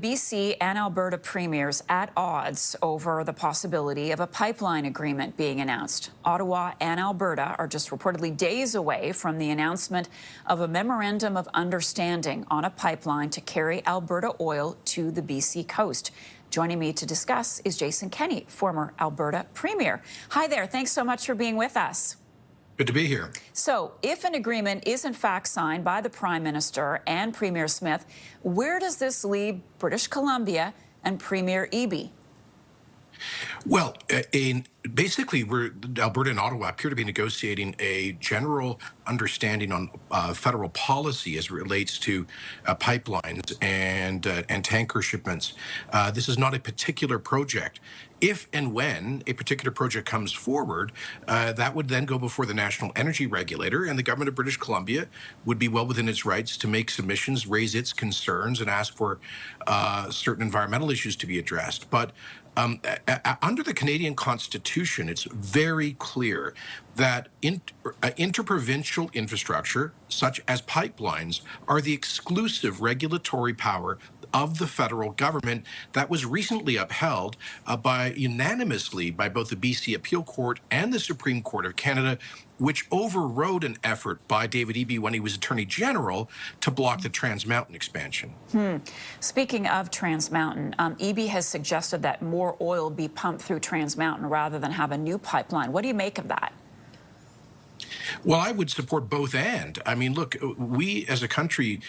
BC and Alberta premiers at odds over the possibility of a pipeline agreement being announced. Ottawa and Alberta are just reportedly days away from the announcement of a memorandum of understanding on a pipeline to carry Alberta oil to the BC coast. Joining me to discuss is Jason Kenney, former Alberta Premier. Hi there. Thanks so much for being with us. Good to be here. So, if an agreement is in fact signed by the Prime Minister and Premier Smith, where does this leave British Columbia and Premier Eby? Well, basically, Alberta and Ottawa appear to be negotiating a general understanding on federal policy as it relates to pipelines and tanker shipments. This is not a particular project. If and when a particular project comes forward, that would then go before the National Energy Regulator, and the government of British Columbia would be well within its rights to make submissions, raise its concerns, and ask for certain environmental issues to be addressed. But under the Canadian Constitution, it's very clear that interprovincial infrastructure, such as pipelines, are the exclusive regulatory power of the federal government. That was recently upheld unanimously by both the BC Appeal Court and the Supreme Court of Canada, which overrode an effort by David Eby when he was Attorney General to block the Trans Mountain expansion. Speaking of Trans Mountain, Eby has suggested that more oil be pumped through Trans Mountain rather than have a new pipeline. What do you make of that? Well, I would support both and. I mean, look, we as a country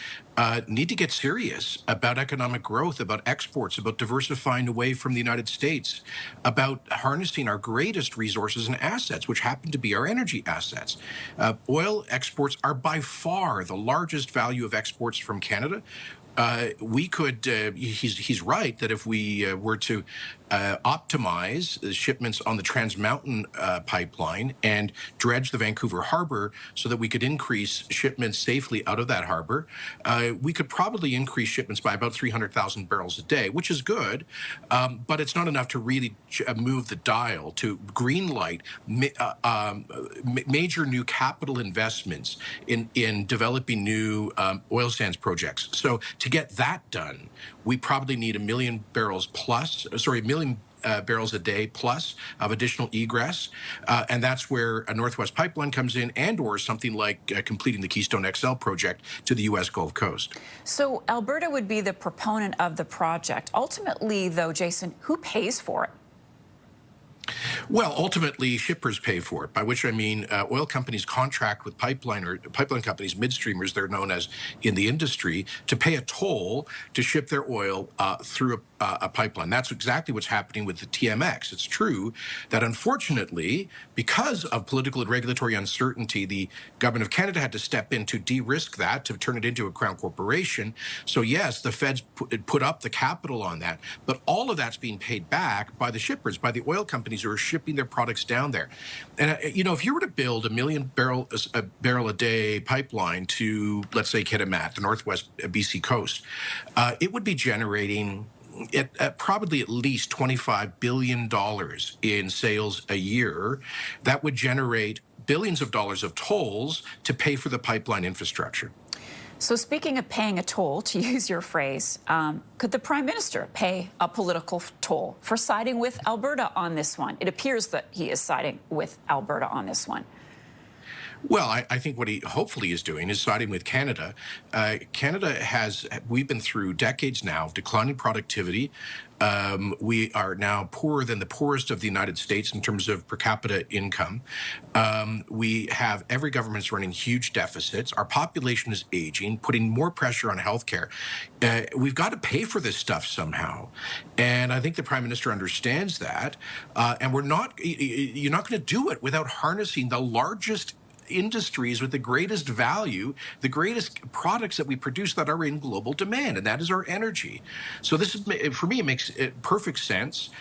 need to get serious about economic growth, about exports, about diversifying away from the United States, about harnessing our greatest resources and assets, which happen to be our energy assets. Oil exports are by far the largest value of exports from Canada. We could, he's right, that if we were to optimize the shipments on the Trans Mountain pipeline and dredge the Vancouver Harbor so that we could increase shipments safely out of that harbor, we could probably increase shipments by about 300,000 barrels a day, which is good, but it's not enough to really move the dial to greenlight major new capital investments in developing new oil sands projects. So to get that done, we probably need a million barrels a day plus of additional egress, and that's where a Northwest Pipeline comes in, and/or something like completing the Keystone XL project to the U.S. Gulf Coast. So Alberta would be the proponent of the project. Ultimately, though, Jason, who pays for it? Well, ultimately, shippers pay for it, by which I mean oil companies contract with pipeline companies, midstreamers, they're known as in the industry, to pay a toll to ship their oil through a pipeline. That's exactly what's happening with the TMX. It's true that, unfortunately, because of political and regulatory uncertainty, the government of Canada had to step in to de-risk that, to turn it into a crown corporation. So yes, the feds put up the capital on that, but all of that's being paid back by the shippers, by the oil companies who are shipping their products down there. And if you were to build a million barrel a day pipeline to, let's say, Kitimat, the Northwest BC coast, it would be generating probably at least $25 billion in sales a year. That would generate billions of dollars of tolls to pay for the pipeline infrastructure. So speaking of paying a toll, to use your phrase, could the Prime Minister pay a political toll for siding with Alberta on this one? It appears that he is siding with Alberta on this one. Well, I think what he hopefully is doing is siding with Canada. We've been through decades now of declining productivity. We are now poorer than the poorest of the United States in terms of per capita income. We have every government's running huge deficits. Our population is aging, putting more pressure on healthcare. We've got to pay for this stuff somehow. And I think the Prime Minister understands that. And you're not going to do it without harnessing the largest industries with the greatest value, the greatest products that we produce that are in global demand, and that is our energy. So this is, for me, it makes perfect sense.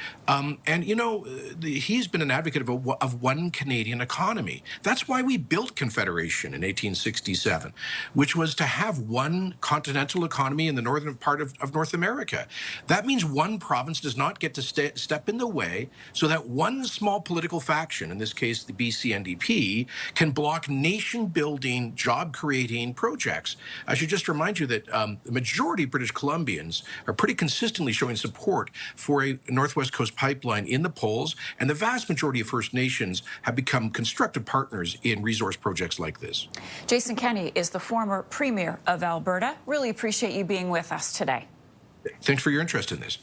He's been an advocate of one Canadian economy. That's why we built Confederation in 1867, which was to have one continental economy in the northern part of North America. That means one province does not get to step in the way so that one small political faction, in this case the BC NDP, can block unlock nation-building, job-creating projects. I should just remind you that the majority of British Columbians are pretty consistently showing support for a Northwest Coast pipeline in the polls, and the vast majority of First Nations have become constructive partners in resource projects like this. Jason Kenney is the former Premier of Alberta. Really appreciate you being with us today. Thanks for your interest in this.